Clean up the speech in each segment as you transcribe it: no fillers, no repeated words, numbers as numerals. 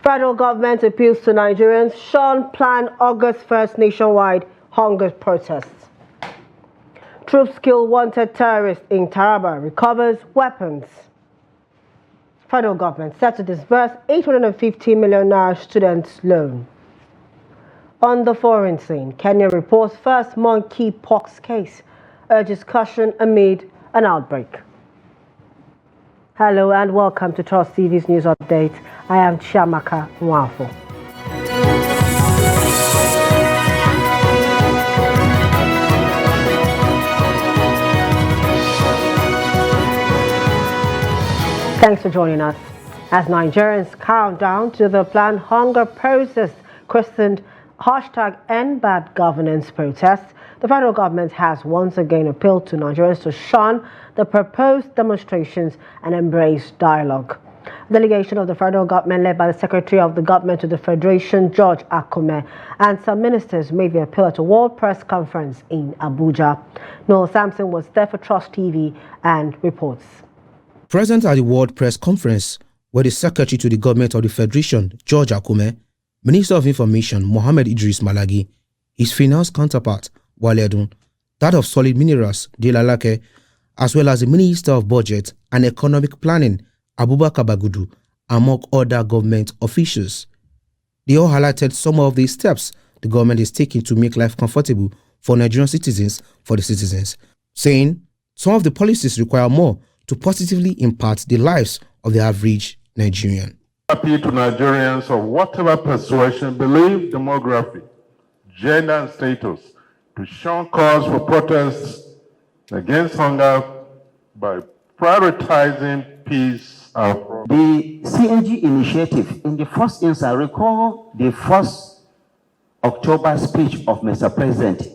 Federal government appeals to Nigerians. Shun plan August 1st nationwide hunger protests. Troops kill wanted terrorist in Taraba, recovers weapons. Federal government set to disburse 850 million naira students' loan. On the foreign scene, Kenya reports first monkeypox case, urges caution amid an outbreak. Hello and welcome to Trust TV's news update. I am Chiamaka Mwafo. Thanks for joining us. As Nigerians count down to the planned hunger protest christened #EndBadGovernance protest, the federal government has once again appealed to Nigerians to shun the proposed demonstrations and embrace dialogue. A delegation of the federal government led by the Secretary of the Government to the Federation, George Akume, and some ministers made the appeal at a World Press Conference in Abuja. Noel Sampson was there for Trust TV and reports. Present at the World Press Conference were the Secretary to the Government of the Federation, George Akume, Minister of Information, Mohammed Idris Malagi, his finance counterpart, Wale Edun, that of Solid Minerals, Delalake, as well as the Minister of Budget and Economic Planning, Abubakar Bagudu, among other government officials. They all highlighted some of the steps the government is taking to make life comfortable for Nigerian citizens for the citizens, saying some of the policies require more to positively impact the lives of the average Nigerian. Appeal to Nigerians of whatever persuasion, belief, demography, gender and status to shun cause for protests against hunger by prioritizing peace and progress. The CNG initiative, in the first instance, I recall the 1st October speech of Mr. President,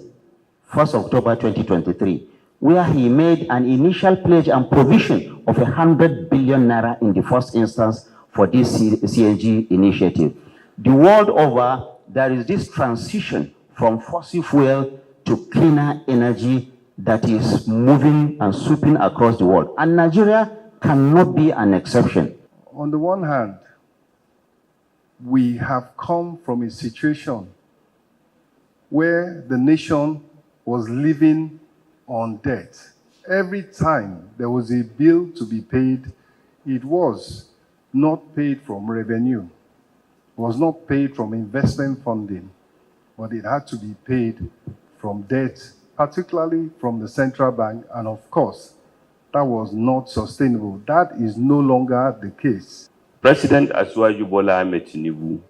1st October 2023, where he made an initial pledge and provision of 100 billion naira in the first instance for this CNG initiative. The world over, there is this transition from fossil fuel to cleaner energy that is moving and sweeping across the world. And Nigeria cannot be an exception. On the one hand, we have come from a situation where the nation was living on debt. Every time there was a bill to be paid, it was not paid from revenue, it was not paid from investment funding, but it had to be paid from debt, particularly from the central bank, and of course, that was not sustainable. That is no longer the case. President Asiwaju Bola Ahmed Tinubu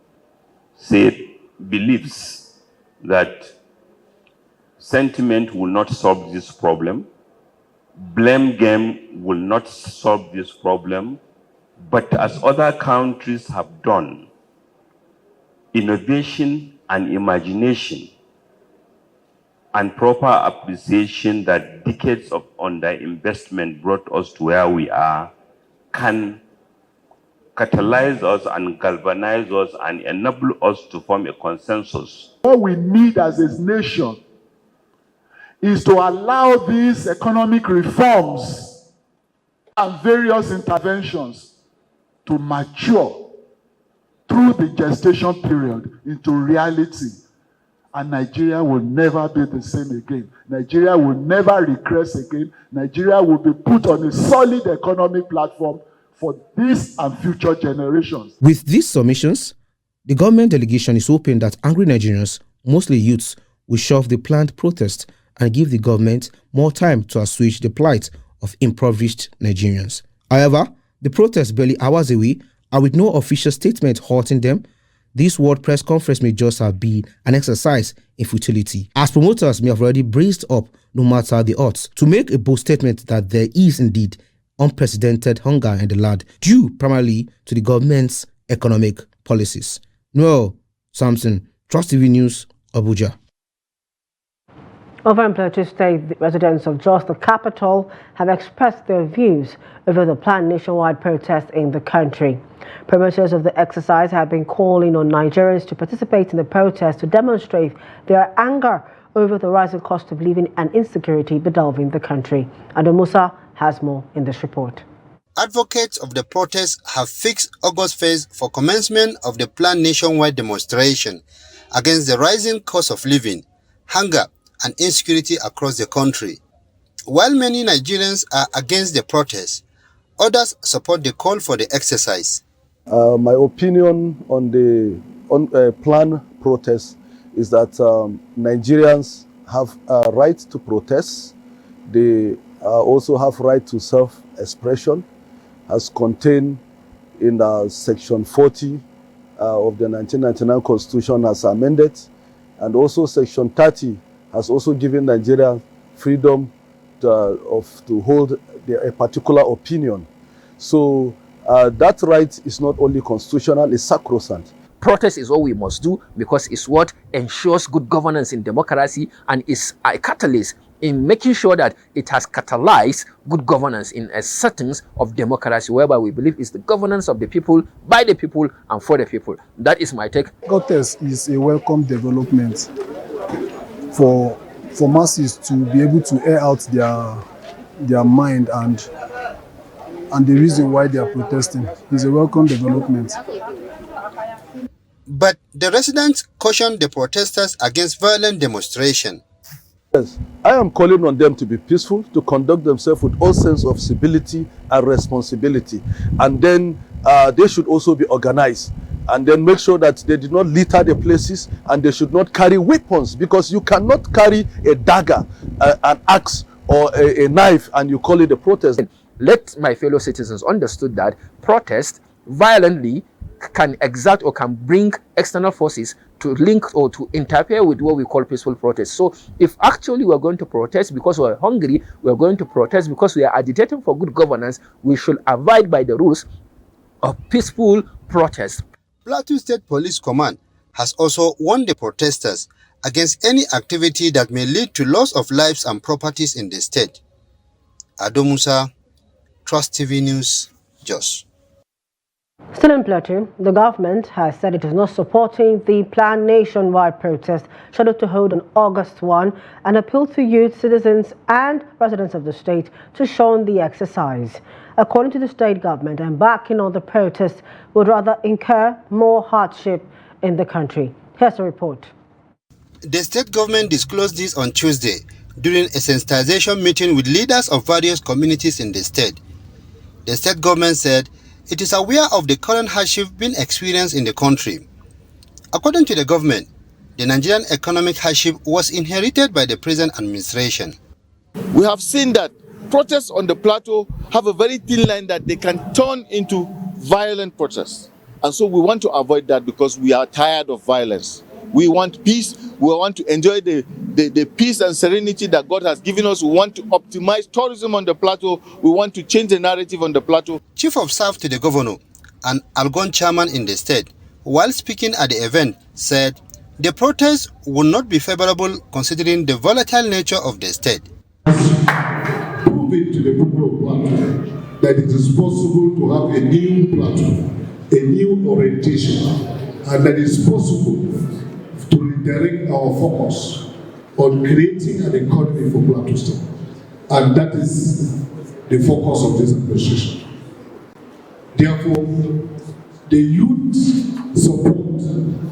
believes that sentiment will not solve this problem, blame game will not solve this problem, but as other countries have done, innovation and imagination and proper appreciation that decades of underinvestment brought us to where we are can catalyze us and galvanize us and enable us to form a consensus. What we need as a nation is to allow these economic reforms and various interventions to mature through the gestation period into reality. And Nigeria will never be the same again. Nigeria will never regress again. Nigeria will be put on a solid economic platform for this and future generations. With these submissions, the government delegation is hoping that angry Nigerians, mostly youths, will shove the planned protest and give the government more time to assuage the plight of impoverished Nigerians. However, the protest barely hours away, and with no official statement halting them, this World Press Conference may just have been an exercise in futility, as promoters may have already braced up, no matter the odds, to make a bold statement that there is indeed unprecedented hunger in the land, due primarily to the government's economic policies. Noel Sampson, Trust TV News, Abuja. Over in Plateau State, the residents of Jos, the capital, have expressed their views over the planned nationwide protest in the country. Promoters of the exercise have been calling on Nigerians to participate in the protest to demonstrate their anger over the rising cost of living and insecurity bedelving the country. Adam Musa has more in this report. Advocates of the protest have fixed August 1st for commencement of the planned nationwide demonstration against the rising cost of living, hunger, and insecurity across the country. While many Nigerians are against the protest, others support the call for the exercise. My opinion on the planned protest is that Nigerians have a right to protest. They also have right to self-expression, as contained in Section 40 of the 1999 Constitution as amended, and also Section 30 has also given Nigerians freedom to hold a particular opinion. So that right is not only constitutional, it's sacrosanct. Protest is what we must do because it's what ensures good governance in democracy and is a catalyst in making sure that it has catalyzed good governance in a settings of democracy, whereby we believe it's the governance of the people, by the people, and for the people. That is my take. Protest is a welcome development for masses to be able to air out their mind and the reason why they are protesting. Is a welcome development. But the residents cautioned the protesters against violent demonstration. Yes, I am calling on them to be peaceful, to conduct themselves with all sense of civility and responsibility. And then they should also be organized. And then make sure that they did not litter the places and they should not carry weapons, because you cannot carry a dagger, an axe, or a knife and you call it a protest. Let my fellow citizens understood that protest violently can exert or can bring external forces to link or to interfere with what we call peaceful protest. So if actually we're going to protest because we're hungry, we're going to protest because we are agitating for good governance, we should abide by the rules of peaceful protest. Plateau State Police Command has also warned the protesters against any activity that may lead to loss of lives and properties in the state. Adama State, Trust TV News, Jos. Still in Plateau, the government has said it is not supporting the planned nationwide protest scheduled to hold on August 1 and appealed to youth, citizens and residents of the state to shun the exercise. According to the state government, embarking on the protest would rather incur more hardship in the country. Here's a report. The state government disclosed this on Tuesday during a sensitization meeting with leaders of various communities in the state. The state government said it is aware of the current hardship being experienced in the country. According to the government, the Nigerian economic hardship was inherited by the present administration. We have seen that protests on the plateau have a very thin line that they can turn into violent protests. And so we want to avoid that because we are tired of violence. We want peace. We want to enjoy the peace and serenity that God has given us. We want to optimize tourism on the plateau. We want to change the narrative on the plateau. Chief of Staff to the governor and Algon chairman in the state, while speaking at the event, said the protest will not be favorable considering the volatile nature of the state. Prove it to the people of Plateau that it is possible to have a new Plateau, a new orientation, and that it is possible to redirect our focus on creating an economy for Plateau State. And that is the focus of this administration. Therefore, the youth support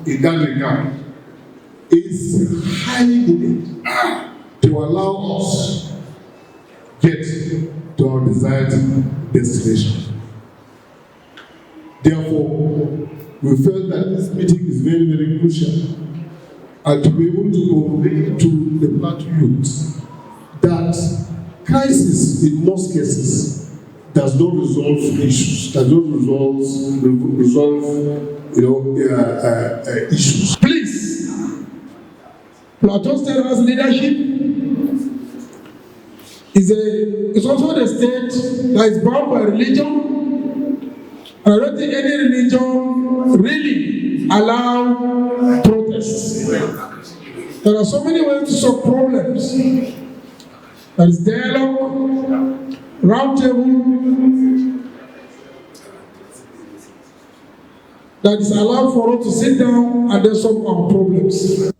in that regard is highly needed to allow us get to our desired destination. Therefore, we felt that this meeting is very, very crucial, and to be able to convey to the Plateau youth that crisis in most cases does not resolve issues, does not resolve issues. Please, Plateau State has leadership. It's also the state that is bound by religion. And I don't think any religion really allow protests. There are so many ways to solve problems. There is dialogue, roundtable, that is allowed for us to sit down and then solve our problems.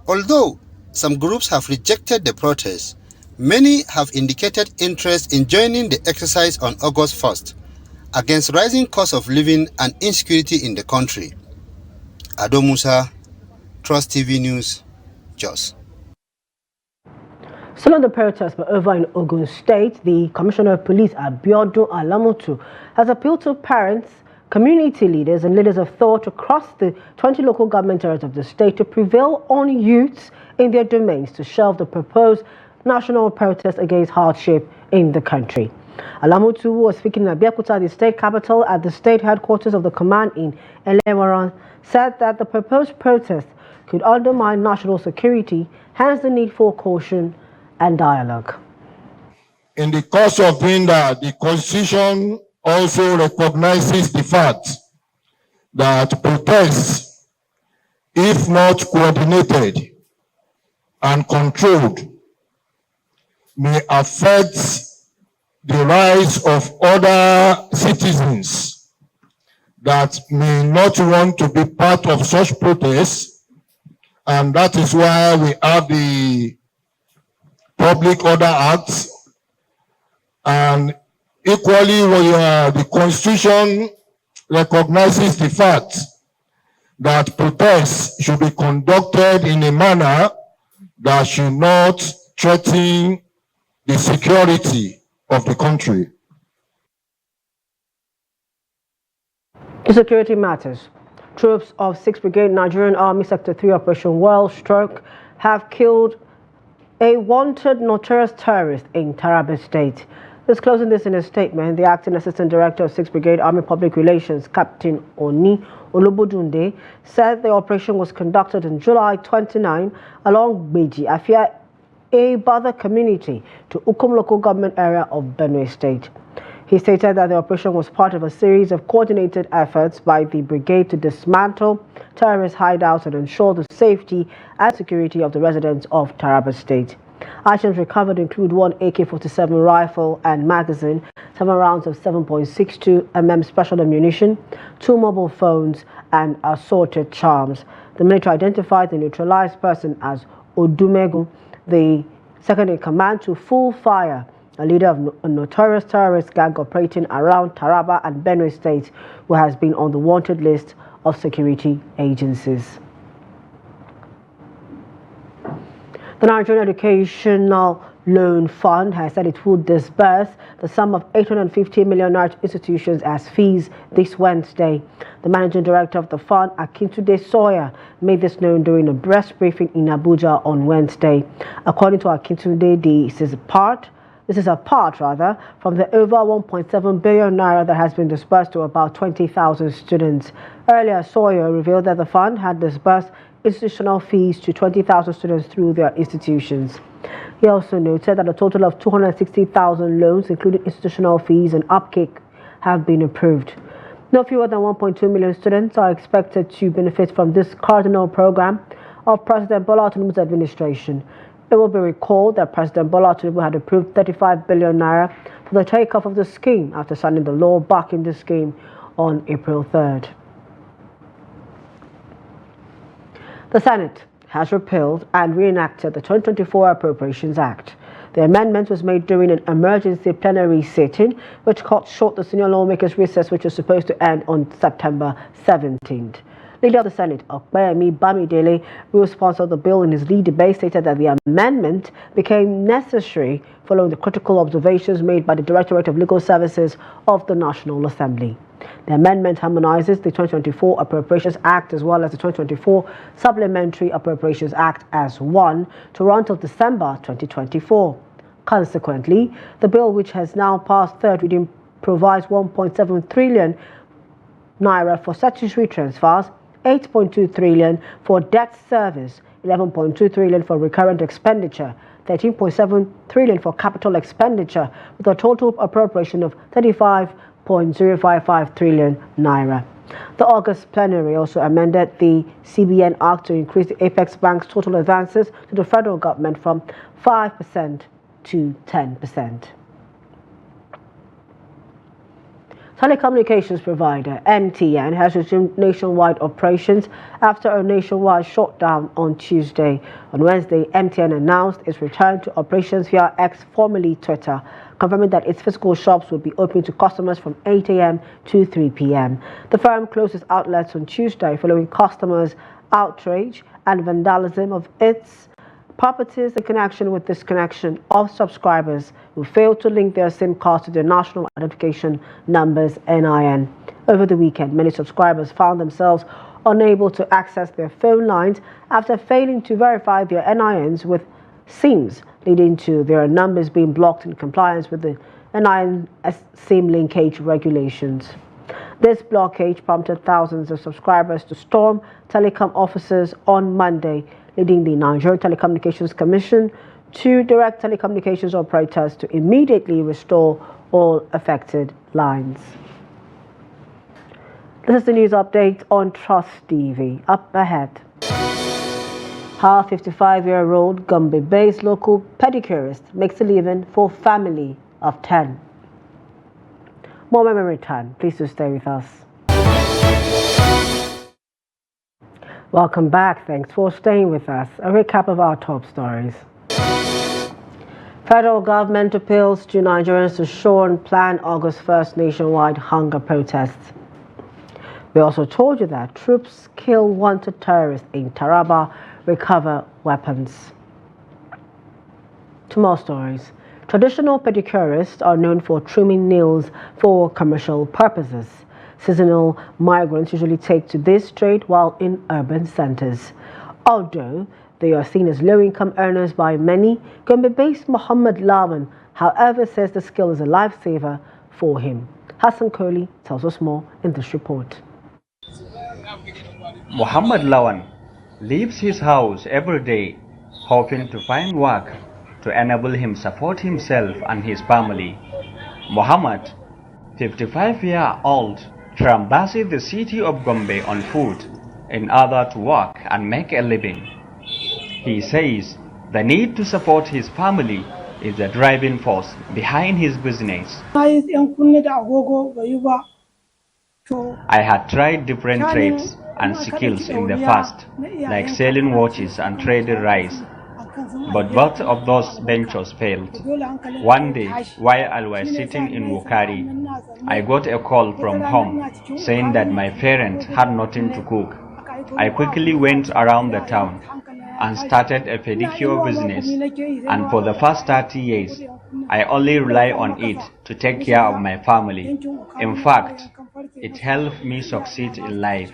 Although some groups have rejected the protest, many have indicated interest in joining the exercise on August 1st against rising cost of living and insecurity in the country. Ado Musa, Trust TV News, Jos. Still on the protest, but over in Ogun State, the Commissioner of Police, Abiodun Alamutu, has appealed to parents, community leaders and leaders of thought across the 20 local government areas of the state to prevail on youths in their domains to shelve the proposed national protest against hardship in the country. Alamutu was speaking in Abeokuta, the state capital, at the state headquarters of the command in Elemoran, said that the proposed protest could undermine national security, hence the need for caution and dialogue. In the course of doing that, the Constitution also recognizes the fact that protests, if not coordinated and controlled, may affect the rights of other citizens that may not want to be part of such protests, and that is why we have the Public Order Act, and equally the Constitution recognizes the fact that protests should be conducted in a manner that should not threaten the security of the country. Security matters. Troops of 6th Brigade Nigerian Army Sector 3 Operation Well Stroke have killed a wanted notorious terrorist in Adama State. Disclosing this in a statement, the Acting Assistant Director of 6th Brigade Army Public Relations, Captain Oni Olubodunde, said the operation was conducted on July 29 along Beji, Afia, a Bother community to Ukum local government area of Benue State. He stated that the operation was part of a series of coordinated efforts by the brigade to dismantle terrorist hideouts and ensure the safety and security of the residents of Adama State. Items recovered include one AK-47 rifle and magazine, 7 rounds of 7.62 mm special ammunition, 2 mobile phones, and assorted charms. The military identified the neutralized person as Odumegu, the second in command to Full Fire, a leader of a notorious terrorist gang operating around Taraba and Benue State, who has been on the wanted list of security agencies. The Nigerian Educational Loan Fund has said it will disburse the sum of 850 million naira to institutions as fees this Wednesday. The managing director of the fund, Akintunde Sawyer, made this known during a press briefing in Abuja on Wednesday. According to Akintunde, this is a part from the over 1.7 billion naira that has been disbursed to about 20,000 students. Earlier, Sawyer revealed that the fund had disbursed institutional fees to 20,000 students through their institutions. He also noted that a total of 260,000 loans, including institutional fees and upkeep, have been approved. No fewer than 1.2 million students are expected to benefit from this cardinal program of President Bola Tinubu's administration. It will be recalled that President Bola Tinubu had approved 35 billion naira for the takeoff of the scheme after signing the law backing the scheme on April 3rd. The Senate has repealed and reenacted the 2024 Appropriations Act. The amendment was made during an emergency plenary sitting, which cut short the senior lawmakers' recess, which was supposed to end on September 17th. Leader of the Senate, Okpeyemi Bamidele, who sponsored the bill in his lead debate, stated that the amendment became necessary following the critical observations made by the Directorate of Legal Services of the National Assembly. The amendment harmonizes the 2024 Appropriations Act as well as the 2024 Supplementary Appropriations Act as one to run till December 2024. Consequently, the bill, which has now passed third reading, provides 1.7 trillion naira for statutory transfers, 8.2 trillion for debt service, 11.2 trillion for recurrent expenditure, 13.7 trillion for capital expenditure, with a total appropriation of 35.055 trillion naira. The August plenary also amended the CBN Act to increase the Apex Bank's total advances to the federal government from 5% to 10%. Telecommunications provider MTN has resumed nationwide operations after a nationwide shutdown on Tuesday. On Wednesday, MTN announced its return to operations via X, formerly Twitter. confirming that its physical shops will be open to customers from 8 a.m. to 3 p.m. The firm closed its outlets on Tuesday following customers' outrage and vandalism of its properties in connection with disconnection of subscribers who failed to link their SIM cards to their national identification numbers (NIN). Over the weekend, many subscribers found themselves unable to access their phone lines after failing to verify their NINs with SIMs, leading to their numbers being blocked in compliance with the NIN SIM linkage regulations. This blockage prompted thousands of subscribers to storm telecom offices on Monday, leading the Nigerian Telecommunications Commission to direct telecommunications operators to immediately restore all affected lines. This is the news update on Trust TV. Up ahead, how 55-year-old Gombe-based local pedicurist makes a living for family of 10. More when we return. Please do stay with us. Welcome back. Thanks for staying with us. A recap of our top stories. Federal government appeals to Nigerians to shun planned August 1st nationwide hunger protests. We also told you that troops kill wanted terrorists in Taraba, recover weapons. To more stories. Traditional pedicurists are known for trimming nails for commercial purposes. Seasonal migrants usually take to this trade while in urban centers. Although they are seen as low-income earners by many, Gombe-based Muhammad Lawan, however, says the skill is a lifesaver for him. Hassan Kohli tells us more in this report. Muhammad Lawan leaves his house every day, hoping to find work to enable him support himself and his family. Muhammad, 55-year-old, traverses the city of Gombe on foot in order to work and make a living. He says the need to support his family is the driving force behind his business. I had tried different trades and skills in the past, like selling watches and trading rice, but both of those ventures failed. One day, while I was sitting in Wukari, I got a call from home saying that my parents had nothing to cook. I quickly went around the town and started a pedicure business, and for the first 30 years, I only rely on it to take care of my family. In fact, it helped me succeed in life.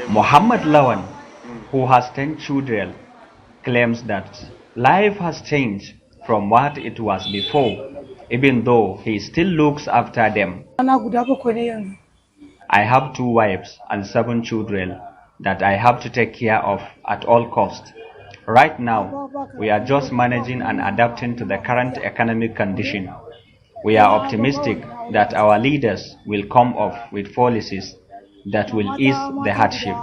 Muhammad Lawan, who has 10 children, claims that life has changed from what it was before, even though he still looks after them. I have 2 wives and 7 children that I have to take care of at all costs. Right now, we are just managing and adapting to the current economic condition. We are optimistic that our leaders will come up with policies that will ease the hardship.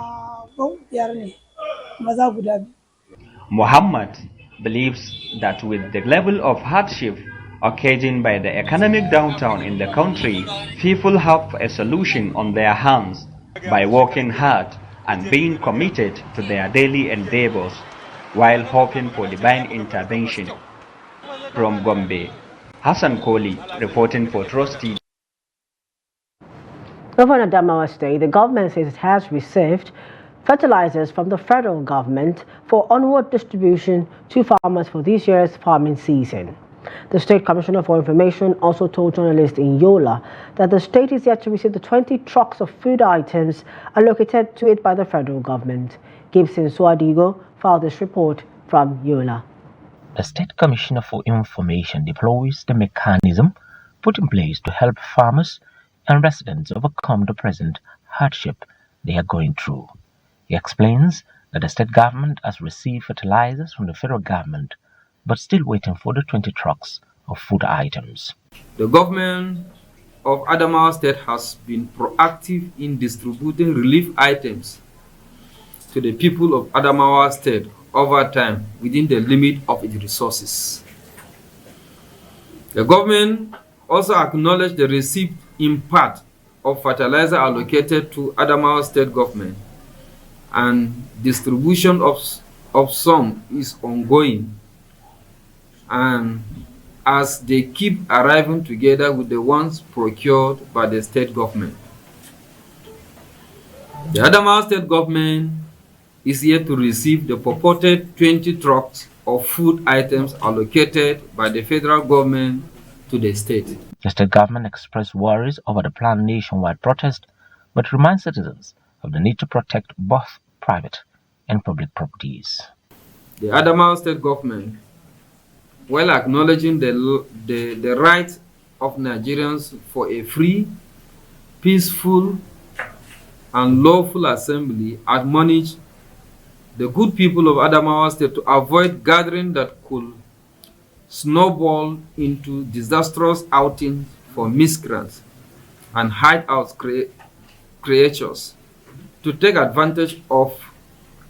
Muhammad believes that with the level of hardship occasioned by the economic downturn in the country, people have a solution on their hands by working hard and being committed to their daily endeavors while hoping for divine intervention. From Gombe, Hassan Kohli reporting for Trust TV. Over in Adama State, the government says it has received fertilizers from the federal government for onward distribution to farmers for this year's farming season. The State Commissioner for Information also told journalists in Yola that the state is yet to receive the 20 trucks of food items allocated to it by the federal government. Gibson Swadigo filed this report from Yola. The State Commissioner for Information deploys the mechanism put in place to help farmers and residents overcome the present hardship they are going through. He explains that the state government has received fertilizers from the federal government, but still waiting for the 20 trucks of food items. The government of Adama State has been proactive in distributing relief items to the people of Adamawa State over time within the limit of its resources. The government also acknowledged the receipt in part of fertilizer allocated to Adamawa State government and distribution of of some is ongoing, and as they keep arriving together with the ones procured by the state government. The Adama State government is yet to receive the purported 20 trucks of food items allocated by the federal government to the state. The state government expressed worries over the planned nationwide protest, but reminds citizens of the need to protect both private and public properties. The Adama State government, while acknowledging the right of Nigerians for a free, peaceful, and lawful assembly, admonished the good people of Adamawa State to avoid gathering that could snowball into disastrous outings for miscreants and hideout creatures to take advantage of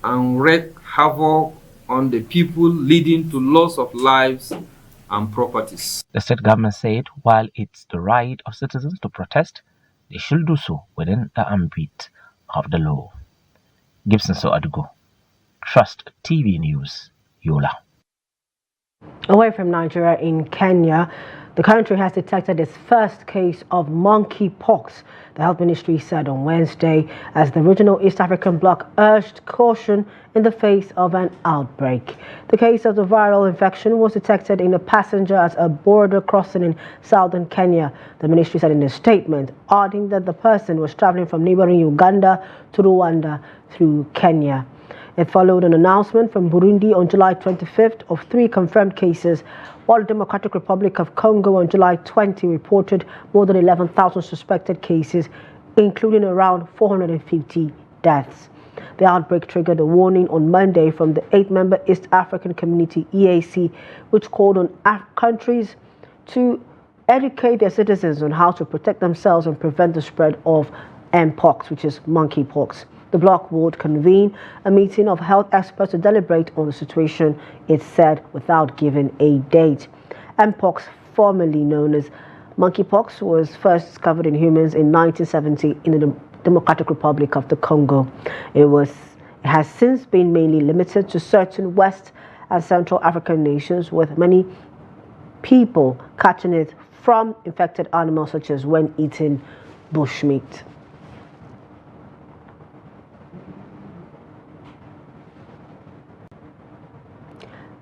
and wreak havoc on the people, leading to loss of lives and properties. The state government said while it's the right of citizens to protest, they should do so within the ambit of the law. Gibson Soadugo, Trust TV News, Yola. Away from Nigeria, in Kenya, the country has detected its first case of monkeypox, the health ministry said on Wednesday, as the regional East African bloc urged caution in the face of an outbreak. The case of the viral infection was detected in a passenger at a border crossing in southern Kenya, the ministry said in a statement, adding that the person was traveling from neighboring Uganda to Rwanda through Kenya. It followed an announcement from Burundi on July 25th of 3 confirmed cases, while the Democratic Republic of Congo on July 20 reported more than 11,000 suspected cases, including around 450 deaths. The outbreak triggered a warning on Monday from the 8-member East African Community (EAC), which called on countries to educate their citizens on how to protect themselves and prevent the spread of mpox, which is monkeypox. The bloc would convene a meeting of health experts to deliberate on the situation, it said, without giving a date. Mpox, formerly known as monkeypox, was first discovered in humans in 1970 in the Democratic Republic of the Congo. It has since been mainly limited to certain West and Central African nations, with many people catching it from infected animals, such as when eating bushmeat.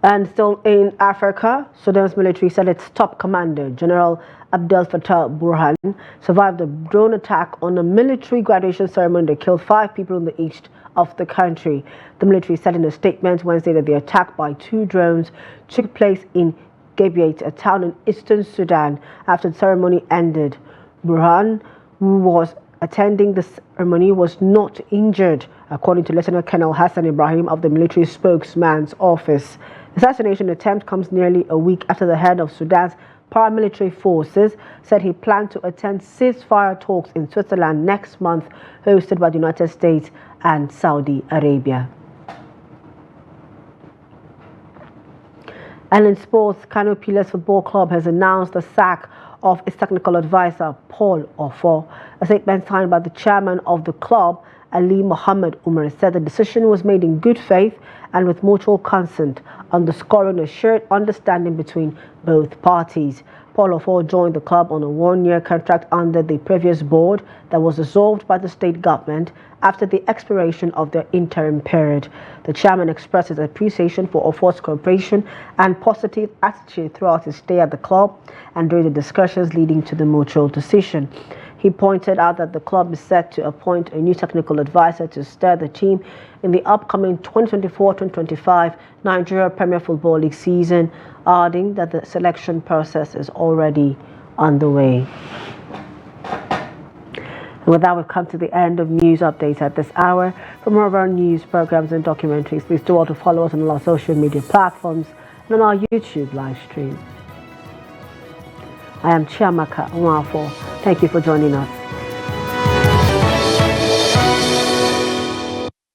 And still in Africa, Sudan's military said its top commander, General Abdel Fattah Burhan, survived a drone attack on a military graduation ceremony that killed 5 people in the east of the country. The military said in a statement Wednesday that the attack by 2 drones took place in Gebiet, a town in eastern Sudan, after the ceremony ended. Burhan, who was attending the ceremony, was not injured, according to Lieutenant Colonel Hassan Ibrahim of the military spokesman's office. The assassination attempt comes nearly a week after the head of Sudan's paramilitary forces said he planned to attend ceasefire talks in Switzerland next month, hosted by the United States and Saudi Arabia. And in sports, Kano Pillars Football Club has announced the sack of its technical advisor, Paul Ofo. A statement signed by the chairman of the club, Ali Mohammed Umar, said the decision was made in good faith and with mutual consent, underscoring a shared understanding between both parties. Paul Ofo joined the club on a 1-year contract under the previous board that was dissolved by the state government after the expiration of their interim period. The chairman expressed his appreciation for Ofo's cooperation and positive attitude throughout his stay at the club and during the discussions leading to the mutual decision. He pointed out that the club is set to appoint a new technical advisor to steer the team in the upcoming 2024-2025 Nigeria Premier Football League season, adding that the selection process is already underway. And with that, we've come to the end of news updates at this hour. For more of our news, programs and documentaries, please do all to follow us on all our social media platforms and on our YouTube live stream. I am Chiamaka Nwafo. Thank you for joining us.